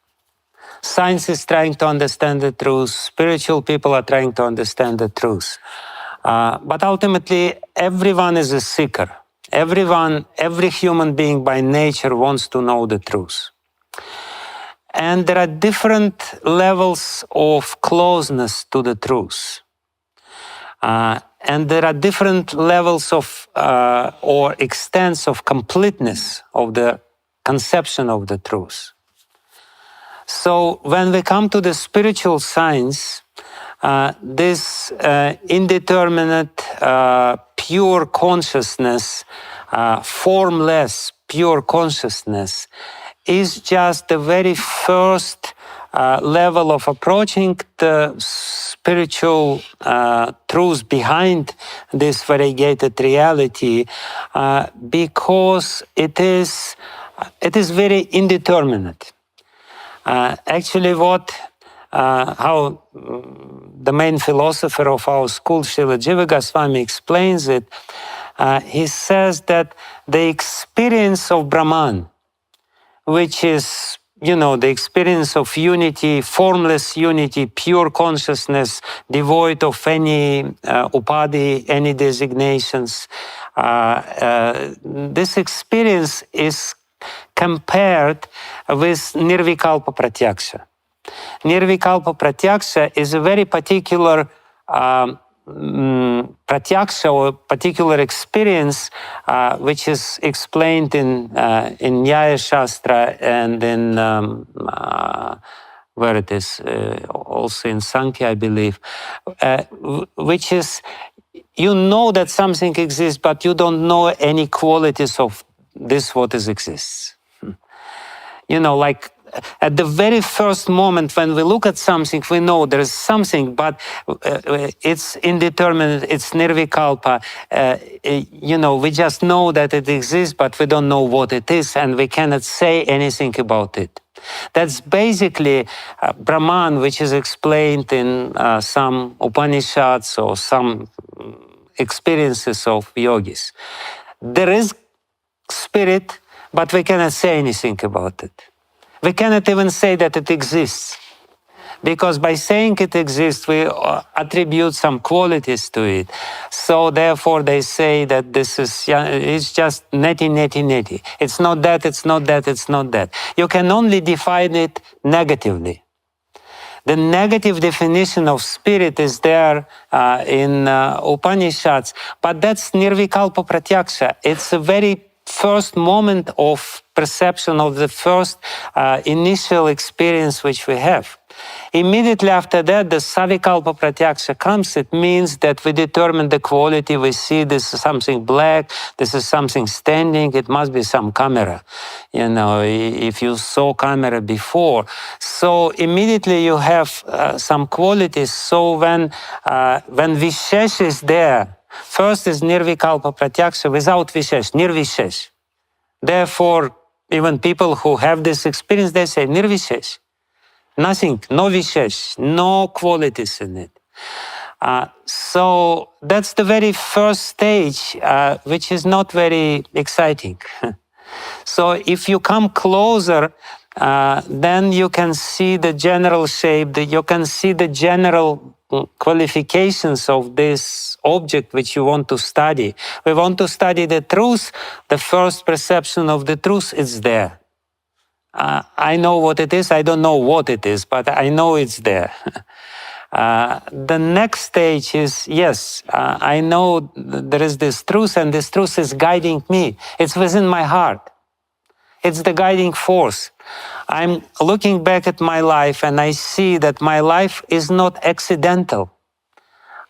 Science is trying to understand the truth. Spiritual people are trying to understand the truth. But ultimately, everyone is a seeker. Every human being by nature wants to know the truth. And there are different levels of closeness to the truth. And there are different levels of or extents of completeness of the conception of the truth. So when we come to the spiritual science, this indeterminate, pure consciousness, formless, pure consciousness, is just the very first level of approaching the spiritual truth behind this variegated reality, because it is very indeterminate. Actually, how the main philosopher of our school, Srila Jiva Goswami, explains it, he says that the experience of Brahman, which is, the experience of unity, formless unity, pure consciousness, devoid of any upadhi, any designations, this experience is compared with Nirvikalpa Pratyaksha. Nirvikalpa Pratyaksha is a very particular pratyaksha or particular experience which is explained in Nyaya Shastra and in where it is also in Sankhya, I believe, which is you know that something exists, but you don't know any qualities of this what is exists. Like at the very first moment when we look at something, we know there is something, but it's indeterminate, it's nirvikalpa. We just know that it exists, but we don't know what it is, and we cannot say anything about it. That's basically Brahman, which is explained in some Upanishads or some experiences of yogis. There is spirit, but we cannot say anything about it. We cannot even say that it exists, because by saying it exists, we attribute some qualities to it. So therefore they say that this is, it's just neti. It's not that, it's not that, it's not that. You can only define it negatively. The negative definition of spirit is there in Upanishads, but that's Nirvikalpa Pratyaksha. It's a very first moment of perception of the first initial experience which we have. Immediately after that, the Savikalpa Pratyaksha comes. It means that we determine the quality. We see this is something black, this is something standing, it must be some camera. If you saw camera before. So immediately you have some qualities. So when Vishesh is there, first is Nirvikalpa Pratyaksha without Vishesh, Nirvishesh. Therefore, even people who have this experience, they say Nirvishesh. Nothing, no Vishesh, no qualities in it. So that's the very first stage, which is not very exciting. So if you come closer, then you can see the general shape, you can see the general qualifications of this object which you want to study. We want to study the truth. The first perception of the truth is there. I know what it is. I don't know what it is, but I know it's there. The next stage is, yes, I know there is this truth, and this truth is guiding me. It's within my heart. It's the guiding force. I'm looking back at my life, and I see that my life is not accidental.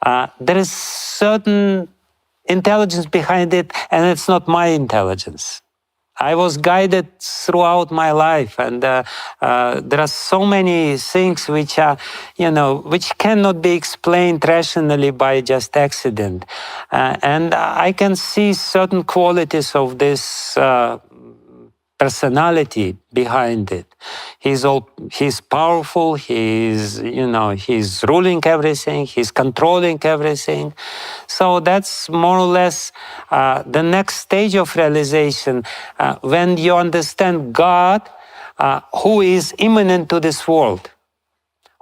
There is certain intelligence behind it, and it's not my intelligence. I was guided throughout my life, and there are so many things which are, which cannot be explained rationally by just accident. And I can see certain qualities of this personality behind it. He's powerful. He's ruling everything. He's controlling everything. So that's more or less the next stage of realization when you understand God, who is immanent to this world,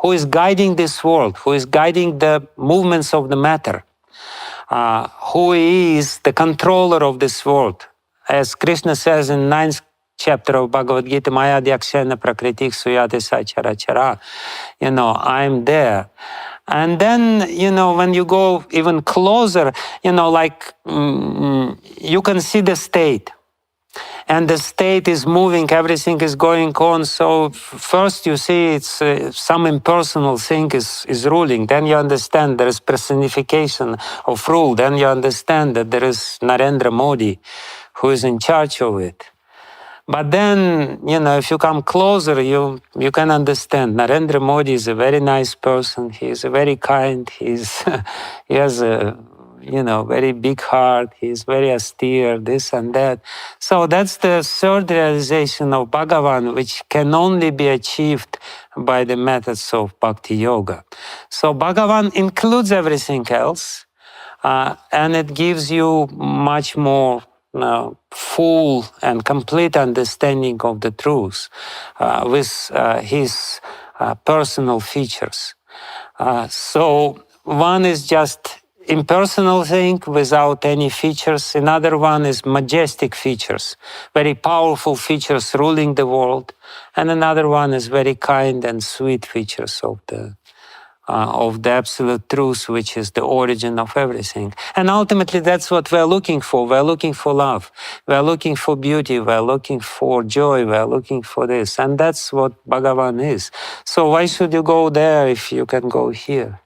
who is guiding this world, who is guiding the movements of the matter, who is the controller of this world. As Krishna says in 9th chapter of Bhagavad Gita, Maya Dyakshena Prakritik Suyate Sachara Chara, I'm there. And then, when you go even closer, you can see the state. And the state is moving, everything is going on. So first you see it's some impersonal thing is ruling. Then you understand there is personification of rule. Then you understand that there is Narendra Modi who is in charge of it. But then, if you come closer, you can understand Narendra Modi is a very nice person. He is very kind. He has a very big heart. He's very austere, this and that. So that's the third realization of Bhagavan, which can only be achieved by the methods of Bhakti Yoga. So Bhagavan includes everything else, and it gives you much more full and complete understanding of the truth with his personal features. So one is just impersonal thing without any features. Another one is majestic features, very powerful features ruling the world. And another one is very kind and sweet features of the absolute truth, which is the origin of everything. And ultimately, that's what we're looking for. We're looking for love. We're looking for beauty. We're looking for joy. We're looking for this. And that's what Bhagavan is. So why should you go there if you can go here?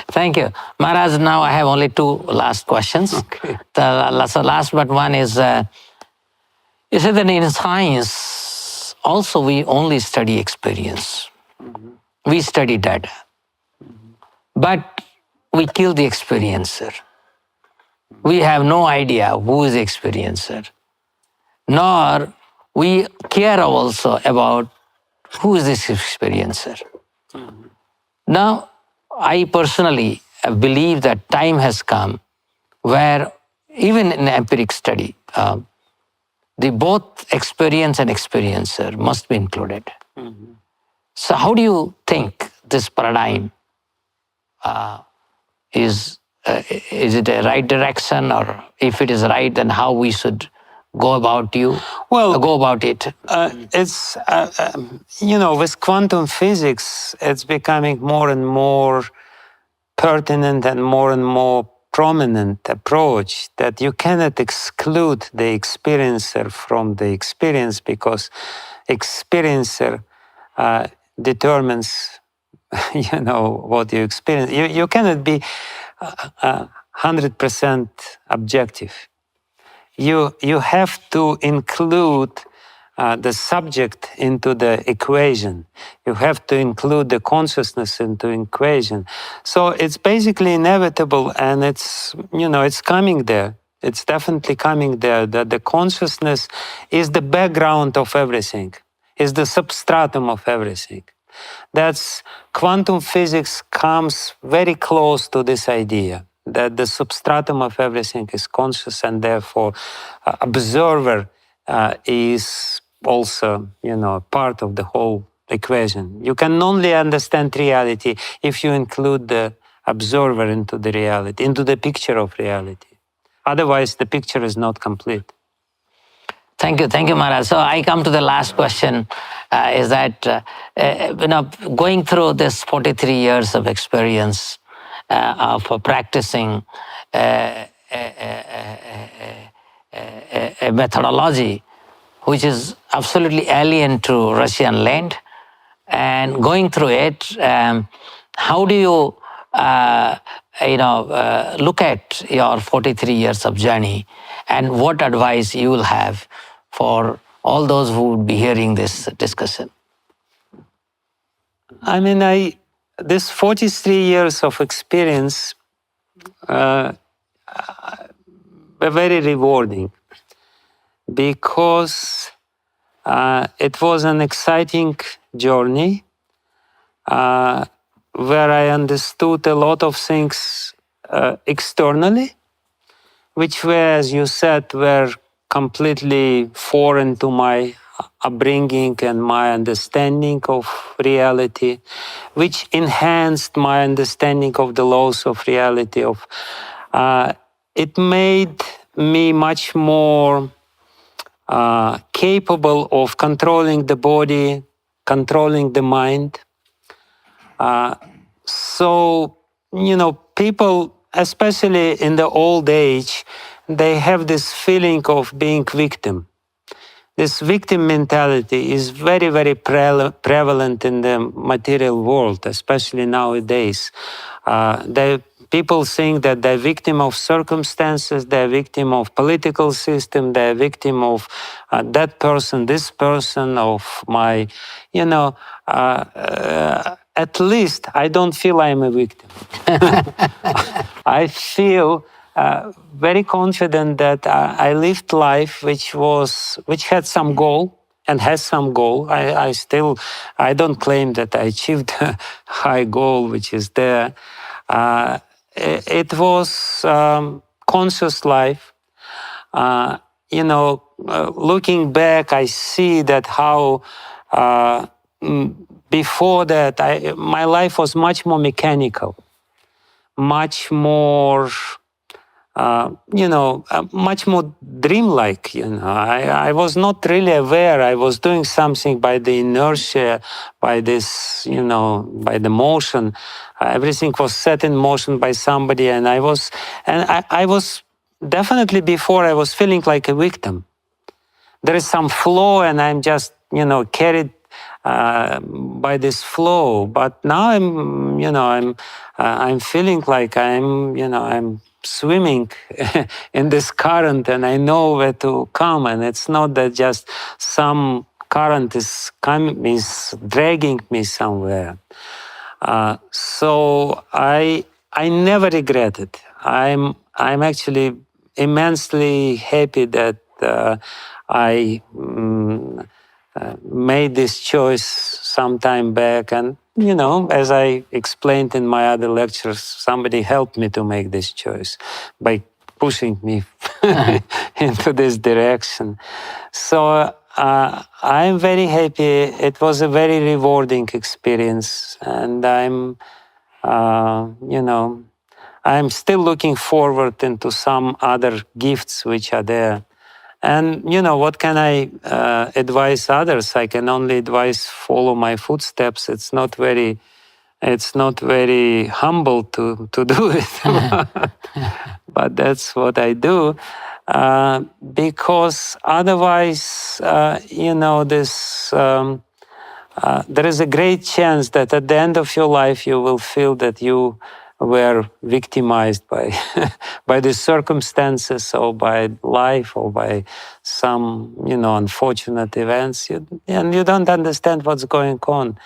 Thank you. Maharaj, now I have only two last questions. Okay. So last but one is, you said that in science, also we only study experience. Mm-hmm. We study data. But we kill the experiencer. We have no idea who is the experiencer. Nor we care also about who is this experiencer. Mm-hmm. Now, I personally believe that time has come where even in empiric study, the both experience and experiencer must be included. Mm-hmm. So how do you think this paradigm is it a right direction, or if it is right, then how we should go about it? It's with quantum physics, it's becoming more and more pertinent and more prominent approach that you cannot exclude the experiencer from the experience, because experiencer determines what you experience. You cannot be 100% objective. You have to include the subject into the equation. You have to include the consciousness into equation. So it's basically inevitable, and it's coming there. It's definitely coming there, that the consciousness is the background of everything, is the substratum of everything. That's quantum physics comes very close to this idea, that the substratum of everything is conscious, and therefore observer is also, part of the whole equation. You can only understand reality if you include the observer into the reality, into the picture of reality. Otherwise, the picture is not complete. Thank you, Maharaj. So I come to the last question, is that, going through this 43 years of experience of practicing a methodology which is absolutely alien to Russian land, and going through it, how do you look at your 43 years of journey and what advice you will have for all those who would be hearing this discussion. I mean, this 43 years of experience were very rewarding because it was an exciting journey where I understood a lot of things externally, which were, as you said, were completely foreign to my upbringing and my understanding of reality, which enhanced my understanding of the laws of reality. It made me much more capable of controlling the body, controlling the mind. So, people, especially in the old age, they have this feeling of being victim. This victim mentality is very, very prevalent in the material world, especially nowadays. People think that they're victim of circumstances, they're victim of political system, they're victim of that person, this person, of my, at least I don't feel I'm a victim. I feel very confident that I lived life which had some goal and has some goal. I don't claim that I achieved a high goal which is there. It was conscious life. Looking back, I see that how before that my life was much more mechanical, much more much more dreamlike. I was not really aware. I was doing something by the inertia, by this, by the motion. Everything was set in motion by somebody, and I was definitely before I was feeling like a victim. There is some flow, and I'm just, carried by this flow. But now I'm feeling like I'm swimming in this current, and I know where to come. And it's not that just some current is dragging me somewhere. So I never regret it. I'm actually immensely happy that I made this choice some time back. And, as I explained in my other lectures, somebody helped me to make this choice by pushing me into this direction. So I'm very happy. It was a very rewarding experience. And I'm still looking forward into some other gifts which are there. And, what can I advise others? I can only advise follow my footsteps. It's not very humble to do it, but that's what I do. Because otherwise, there is a great chance that at the end of your life, you will feel that you were victimized by by the circumstances or by life or by some unfortunate events, and you don't understand what's going on.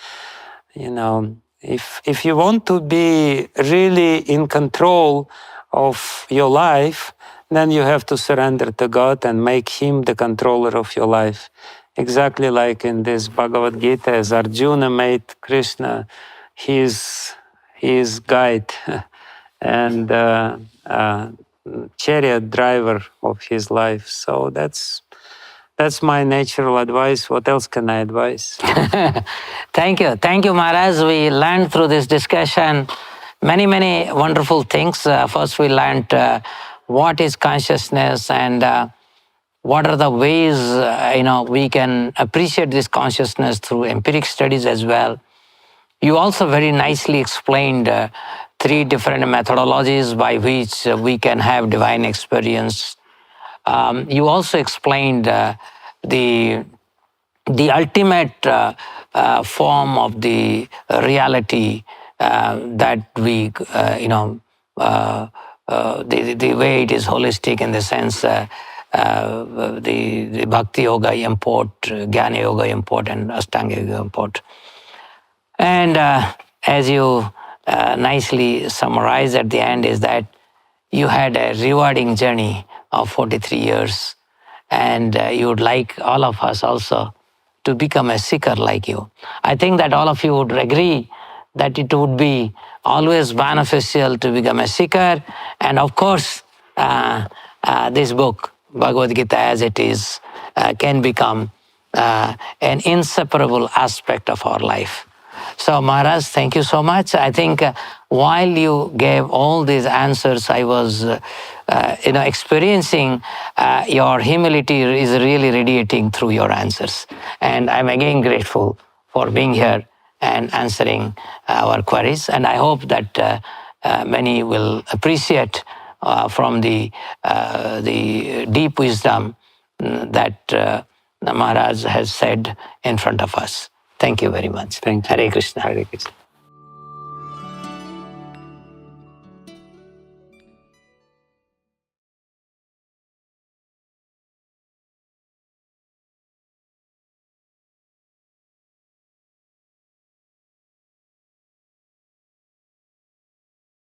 If you want to be really in control of your life, then you have to surrender to God and make Him the controller of your life. Exactly like in this Bhagavad Gita, as Arjuna made Krishna his guide and chariot driver of his life. So that's my natural advice. What else can I advise? Thank you, Maharaj. We learned through this discussion many wonderful things. First, we learned what is consciousness and what are the ways we can appreciate this consciousness through empiric studies as well. You also very nicely explained 3 different methodologies by which we can have divine experience. You also explained the ultimate form of the reality that we the way it is holistic in the sense the Bhakti Yoga import, Jnana Yoga import, and Ashtanga Yoga import. And as you nicely summarized at the end, is that you had a rewarding journey of 43 years, and you would like all of us also to become a seeker like you. I think that all of you would agree that it would be always beneficial to become a seeker, and of course, this book, Bhagavad Gita as it is, can become an inseparable aspect of our life. So Maharaj, thank you so much. I think while you gave all these answers, I was experiencing your humility is really radiating through your answers. And I'm again grateful for being here and answering our queries. And I hope that many will appreciate from the deep wisdom that Maharaj has said in front of us. Thank you very much. Thank you. Hare Krishna. Hare Krishna.